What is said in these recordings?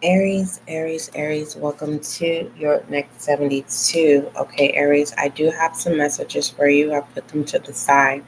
Aries, Aries, Aries, welcome to your next 72. Okay, Aries, I do have some messages for you. I put them to the side,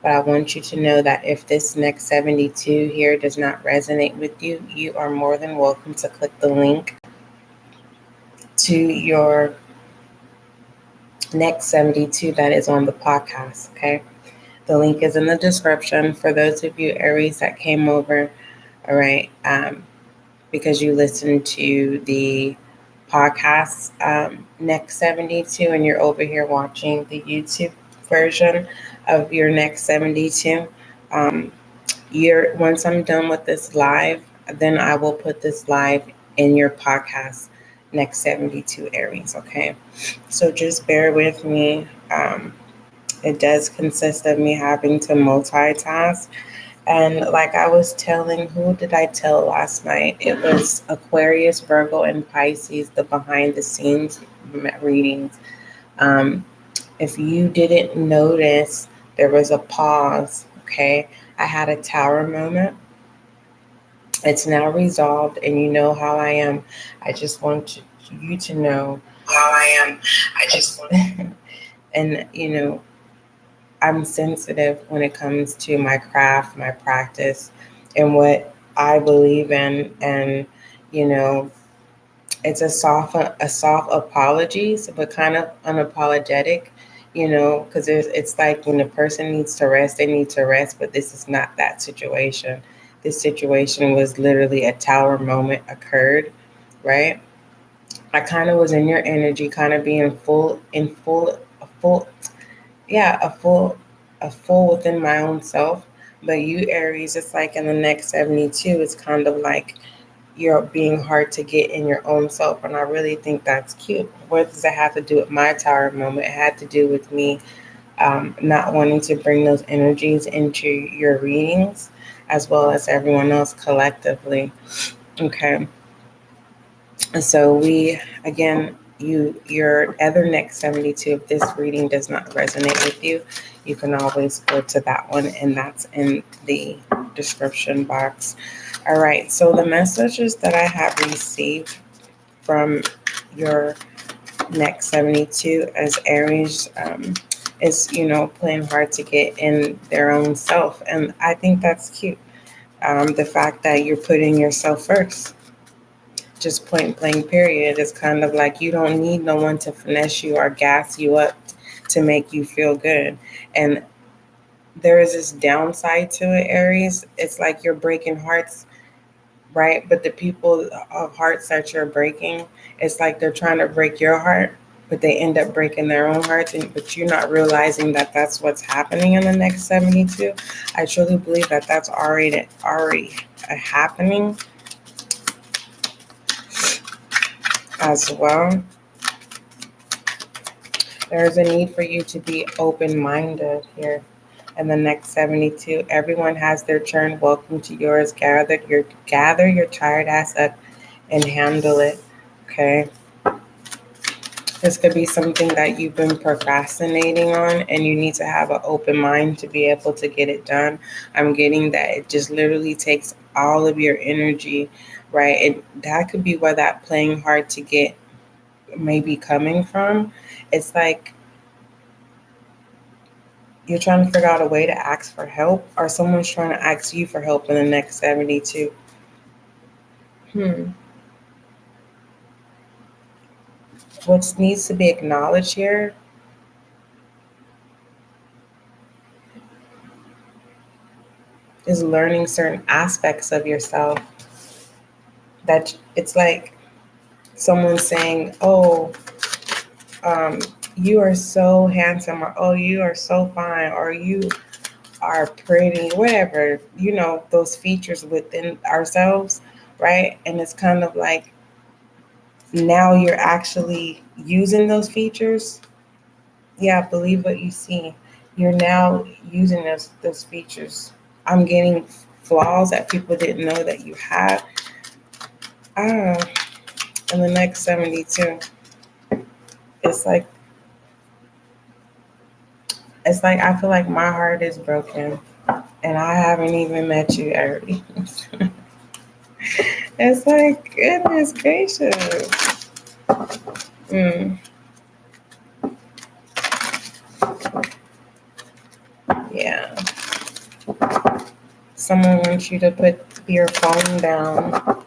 but I want you to know that if this next 72 here does not resonate with you, you are more than welcome to click the link to your next 72 that is on the podcast. Okay, the link is in the description for those of you, Aries, that came over. All right. Because you listen to the podcast Next 72 and you're over here watching the YouTube version of your Next 72. Um, once I'm done with this live, then I will put this live in your podcast Next 72 Aries. Okay, so just bear with me. It does consist of me having to multitask, and like I was telling, who did I tell last night? It was Aquarius, Virgo, and Pisces, the behind the scenes readings. Um, if you didn't notice, there was a pause, okay? I had a tower moment. It's now resolved, and you know how I am. I just want you to know how I am. I just want, and I'm sensitive when it comes to my craft, my practice, and what I believe in. And you know, it's a soft apologies, but kind of unapologetic. Because it's like when a person needs to rest, they need to rest. But this is not that situation. This situation was literally a tower moment occurred, right? I kind of was in your energy, kind of being full, yeah, a full within my own self. But you, Aries, it's like in the next 72, it's kind of like you're being hard to get in your own self. And I really think that's cute. What does it have to do with my tower moment? It had to do with me not wanting to bring those energies into your readings as well as everyone else collectively. Okay. So again, your other next 72, if this reading does not resonate with you, you can always go to that one, and that's in the description box. All right, so the messages that I have received from your next 72 as Aries is, playing hard to get in their own self. And I think that's cute. The fact that you're putting yourself first, just point blank period. It's kind of like you don't need no one to finesse you or gas you up to make you feel good. And there is this downside to it, Aries. It's like you're breaking hearts, right? But the people of hearts that you're breaking, it's like they're trying to break your heart, but they end up breaking their own hearts. But you're not realizing that that's what's happening in the next 72. I truly believe that that's already happening as well. There's a need for you to be open-minded here. In the next 72, everyone has their turn. Welcome to yours. Gather your tired ass up and handle it. Okay. This could be something that you've been procrastinating on, and you need to have an open mind to be able to get it done. I'm getting that it just literally takes all of your energy, right? And that could be where that playing hard to get may be coming from. It's like you're trying to figure out a way to ask for help, or someone's trying to ask you for help in the next 72. What needs to be acknowledged here is learning certain aspects of yourself. That it's like someone saying, "Oh, you are so handsome," or "Oh, you are so fine," or "You are pretty," whatever, those features within ourselves, right? And it's kind of like now you're actually using those features. Yeah, believe what you see. You're now using those features. I'm getting flaws that people didn't know that you had. Ah, in the next 72, it's like I feel like my heart is broken, and I haven't even met you, Aries. It's like, goodness gracious. Mm, yeah. Someone wants you to put your phone down.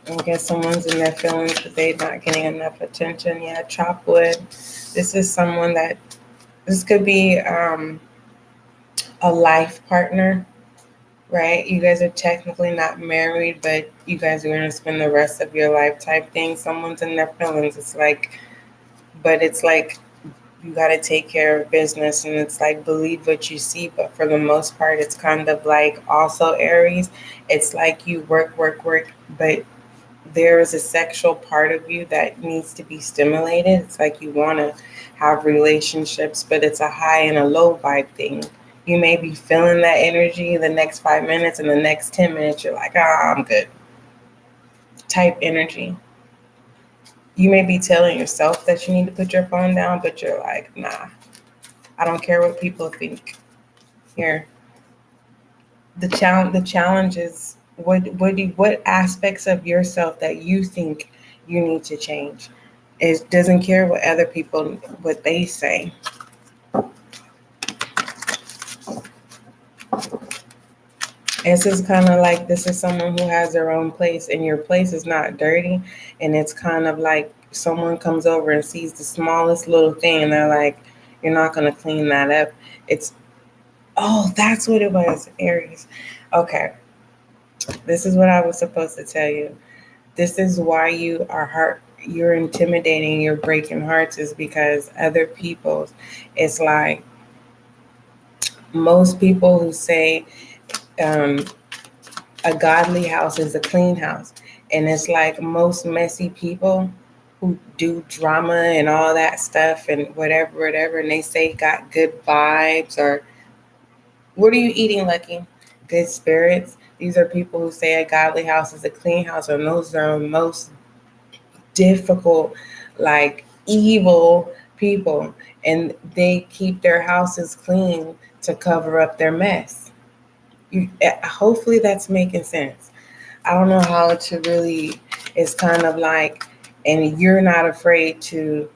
I guess someone's in their feelings because they're not getting enough attention. Yeah, chop wood. This is someone that, this could be a life partner, right? You guys are technically not married, but you guys are going to spend the rest of your life type thing. Someone's in their feelings. It's like, but it's like, you got to take care of business, and it's like, believe what you see. But for the most part, it's kind of like, also Aries, it's like you work, but there is a sexual part of you that needs to be stimulated. It's like you want to have relationships, but it's a high and a low vibe thing. You may be feeling that energy the next 5 minutes, and the next 10 minutes you're like, I'm good type energy. You may be telling yourself that you need to put your phone down, but you're like, nah, I don't care what people think. Here, the challenge is, what aspects of yourself that you think you need to change. It doesn't care what other people, what they say. This is kind of like, this is someone who has their own place, and your place is not dirty, and it's kind of like someone comes over and sees the smallest little thing, and they're like, you're not going to clean that up. It's, oh, that's what it was, Aries. Okay, this is what I was supposed to tell you. This is why you're intimidating, you're breaking hearts, is because other people's, it's like, most people who say um, a godly house is a clean house. And it's like, most messy people who do drama and all that stuff and whatever, and they say got good vibes, or what are you eating, Lucky? Good spirits. These are people who say a godly house is a clean house, and those are most difficult, like evil people, and they keep their houses clean to cover up their mess. Hopefully that's making sense. I don't know how to really, it's kind of like, and you're not afraid to,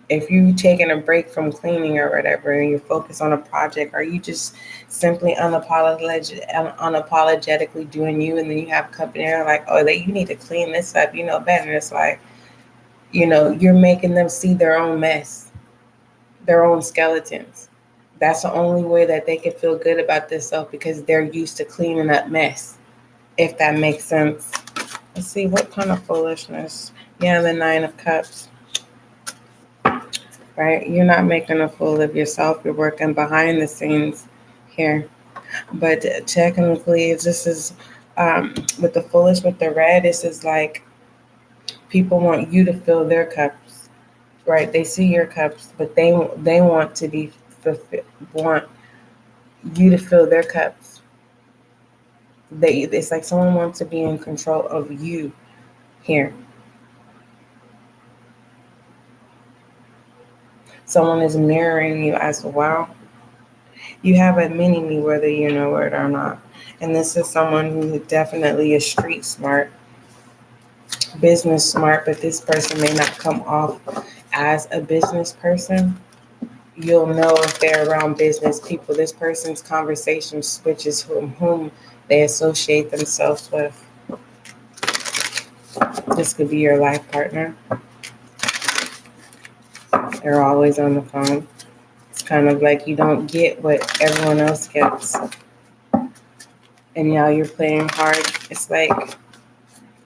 if you taking a break from cleaning or whatever, and you're focused on a project, or you just simply unapologetically doing you, and then you have company that are like, oh, you need to clean this up, you know better. And it's like, you're making them see their own mess, their own skeletons. That's the only way that they can feel good about themselves, because they're used to cleaning up mess, if that makes sense. Let's see, what kind of foolishness? Yeah, the 9 of Cups, right? You're not making a fool of yourself. You're working behind the scenes here. But technically, this is, with the Foolish, with the red, this is like, people want you to fill their cups, right? They see your cups, but they want to be want you to fill their cups. It's like someone wants to be in control of you here. Someone is mirroring you as well. You have a mini me, whether you know it or not. And this is someone who definitely is street smart, business smart, but this person may not come off as a business person. You'll know if they're around business people. This person's conversation switches whom they associate themselves with. This could be your life partner. They're always on the phone. It's kind of like you don't get what everyone else gets, and now you're playing hard. It's like,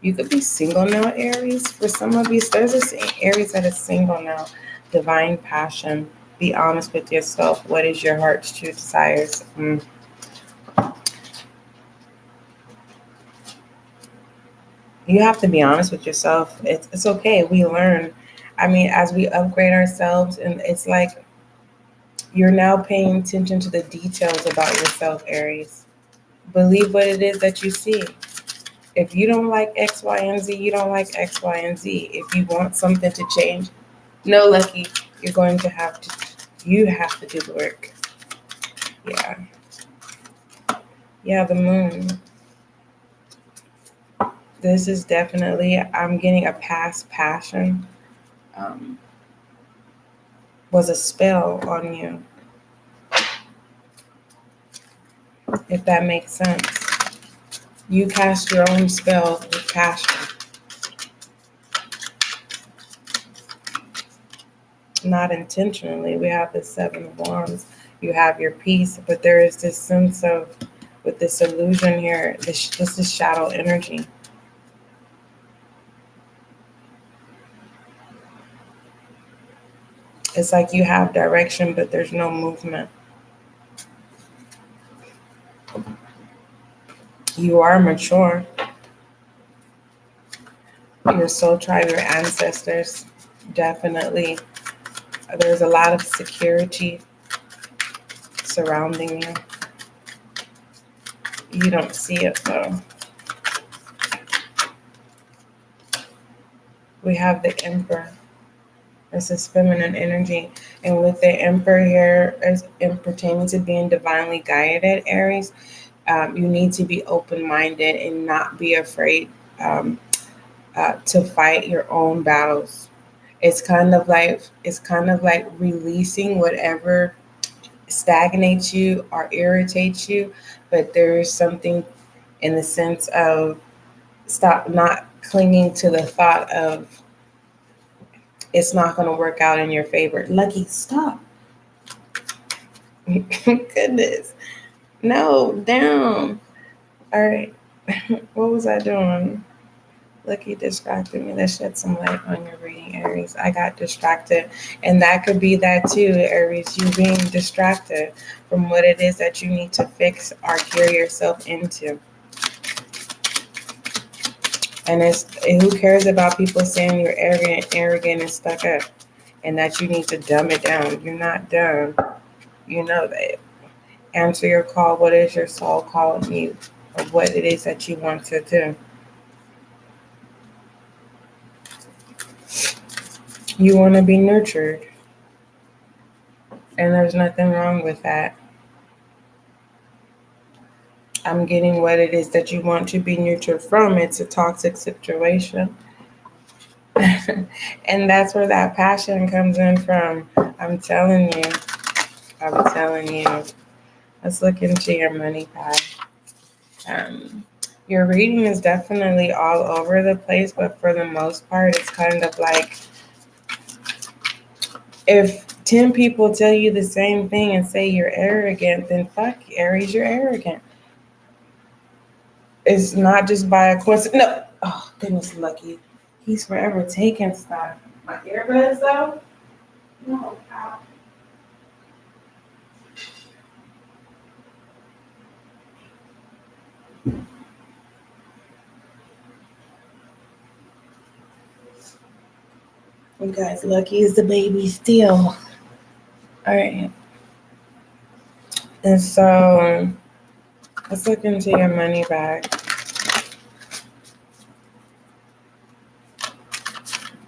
you could be single now, Aries. For some of you, there's this Aries that is single now. Divine passion. Be honest with yourself. What is your heart's true desires? You have to be honest with yourself. It's okay. We learn. I mean, as we upgrade ourselves, and it's like, you're now paying attention to the details about yourself, Aries. Believe what it is that you see. If you don't like X, Y, and Z, you don't like X, Y, and Z. If you want something to change, no, Lucky, you're going to have to, you have to do the work. Yeah. Yeah, the moon. This is definitely, I'm getting a past passion was a spell on you, if that makes sense. You cast your own spell with passion. Not intentionally. We have the Seven of Wands. You have your peace, but there is this sense of, with this illusion here, this is shadow energy. It's like you have direction, but there's no movement. You are mature. Your soul tribe, your ancestors, definitely. There's a lot of security surrounding you. You don't see it though. We have the Emperor. This is feminine energy. And with the Emperor here, as it pertaining to being divinely guided, Aries, you need to be open-minded and not be afraid to fight your own battles. It's kind of like releasing whatever stagnates you or irritates you, but there is something in the sense of stop not clinging to the thought of it's not going to work out in your favor. Lucky, stop. Goodness. No, down. All right. What was I doing? Lucky distracted me. Let's shed some light on your reading, Aries. I got distracted. And that could be that too, Aries. You being distracted from what it is that you need to fix or gear yourself into. And who cares about people saying you're arrogant and stuck up, and that you need to dumb it down. You're not dumb. You know that. Answer your call. What is your soul calling you? Or what it is that you want to do. You want to be nurtured. And there's nothing wrong with that. I'm getting what it is that you want to be nurtured from. It's a toxic situation. And that's where that passion comes in from. I'm telling you. Let's look into your money pad. Your reading is definitely all over the place, but for the most part, it's kind of like if 10 people tell you the same thing and say you're arrogant, then fuck, Aries, you're arrogant. It's not just by a coincidence. No. Oh, goodness, Lucky. He's forever taking stuff. My earbuds, though? No, ow. You guys, Lucky is the baby still. All right. And so let's look into your money bag.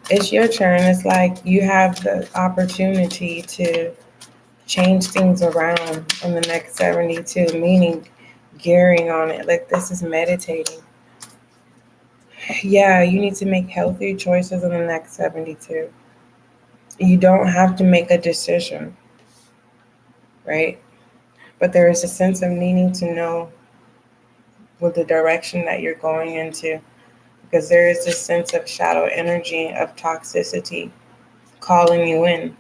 It's your turn. It's like you have the opportunity to change things around in the next 72, meaning gearing on it. Like this is meditating. Yeah, you need to make healthy choices in the next 72. You don't have to make a decision, right? But there is a sense of needing to know what the direction that you're going into, because there is this sense of shadow energy of toxicity calling you in,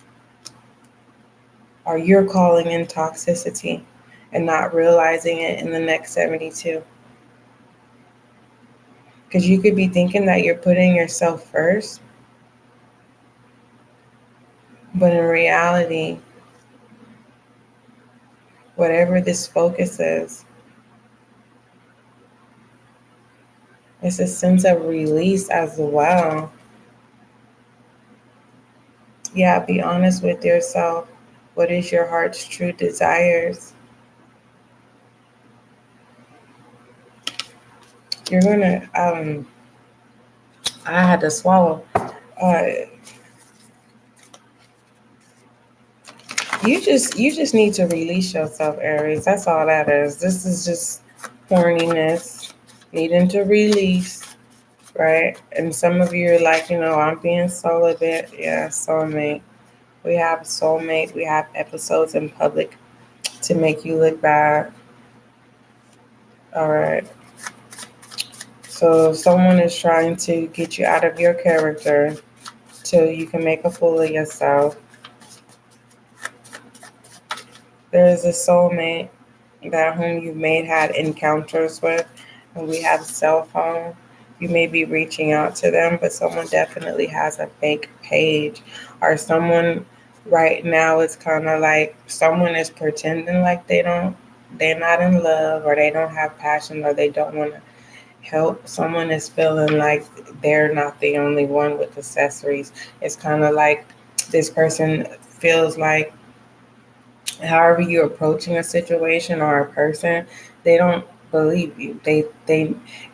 or you're calling in toxicity and not realizing it in the next 72. Because you could be thinking that you're putting yourself first, but in reality, whatever this focus is, it's a sense of release as well. Yeah, be honest with yourself. What is your heart's true desires? You're gonna, I had to swallow. You just need to release yourself, Aries. That's all that is. This is just horniness, needing to release. right? And some of you are like, I'm being celibate. Yeah, soulmate. We have soulmate. We have episodes in public to make you look bad. All right. So someone is trying to get you out of your character so you can make a fool of yourself. There is a soulmate that whom you may had encounters with, and we have cell phone. You may be reaching out to them, but someone definitely has a fake page, or someone right now is kind of like someone is pretending like they're not in love, or they don't have passion, or they don't want to help. Someone is feeling like they're not the only one with accessories. It's kind of like this person feels like however you're approaching a situation or a person, they don't believe you. They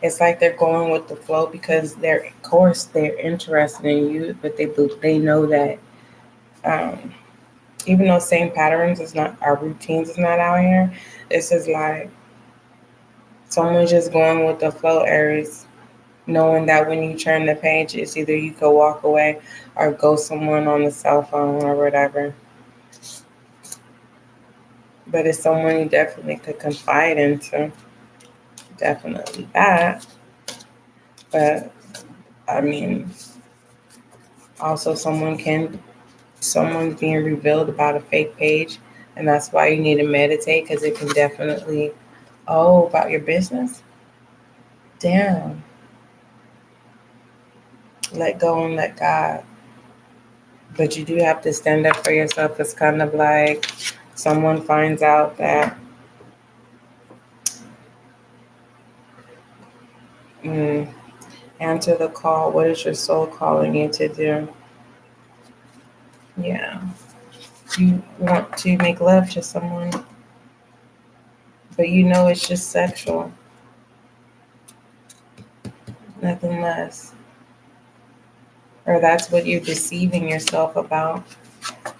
it's like they're going with the flow because of course they're interested in you, but they know that um, even though same patterns is not our routines is not out here, this is like someone's just going with the flow, Aries, knowing that when you turn the page, it's either you could walk away or go someone on the cell phone or whatever. But it's someone you definitely could confide into. Definitely that. But I mean, also someone's being revealed about a fake page, and that's why you need to meditate because it can definitely, about your business. Damn, let go and let God. But you do have to stand up for yourself. It's kind of like someone finds out that answer the call. What is your soul calling you to do? Yeah. You want to make love to someone, but it's just sexual, nothing less. Or that's what you're deceiving yourself about.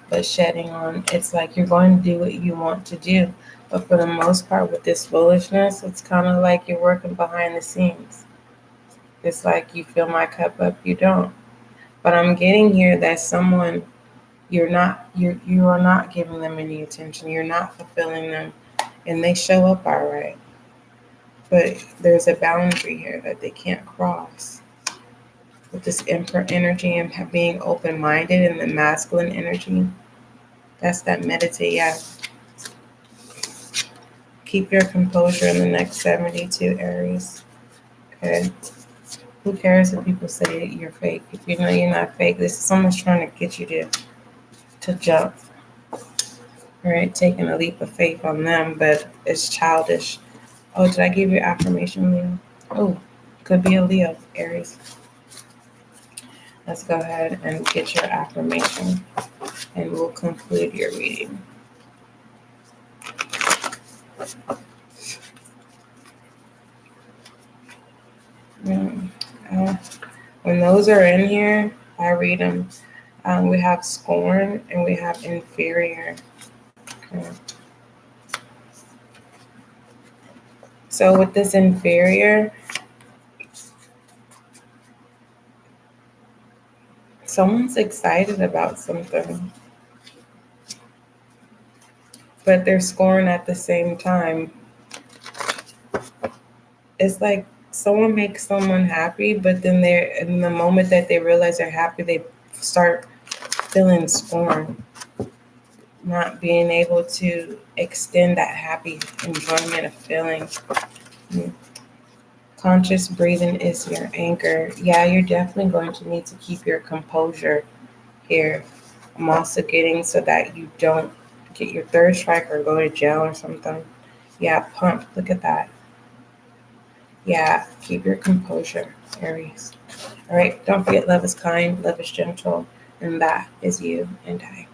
But shedding on, it's like you're going to do what you want to do. But for the most part, with this foolishness, it's kind of like you're working behind the scenes. It's like you fill my cup up, you don't. But I'm getting here that someone you are not giving them any attention. You're not fulfilling them, and they show up all right. But there's a boundary here that they can't cross. With this Emperor energy and being open-minded and the masculine energy, that's that meditate. Yeah. Keep your composure in the next 72, Aries. Okay. Who cares if people say you're fake? If you know you're not fake, this is someone's trying to get you to jump. All right, taking a leap of faith on them, but it's childish. Oh, did I give you affirmation, Leo? Oh, could be a Leo, Aries. Let's go ahead and get your affirmation, and we'll conclude your reading. When those are in here, I read them. We have scorn and we have inferior. Okay. So with this inferior, someone's excited about something, but they're scorned at the same time. It's like someone makes someone happy, but then they're in the moment that they realize they're happy, they start feeling scorn, not being able to extend that happy enjoyment of feeling. Conscious breathing is your anchor. Yeah, you're definitely going to need to keep your composure here. I'm also getting so that you don't get your third strike or go to jail or something. Yeah, pump. Look at that. Yeah, keep your composure, Aries. All right, don't forget love is kind, love is gentle, and that is you and I.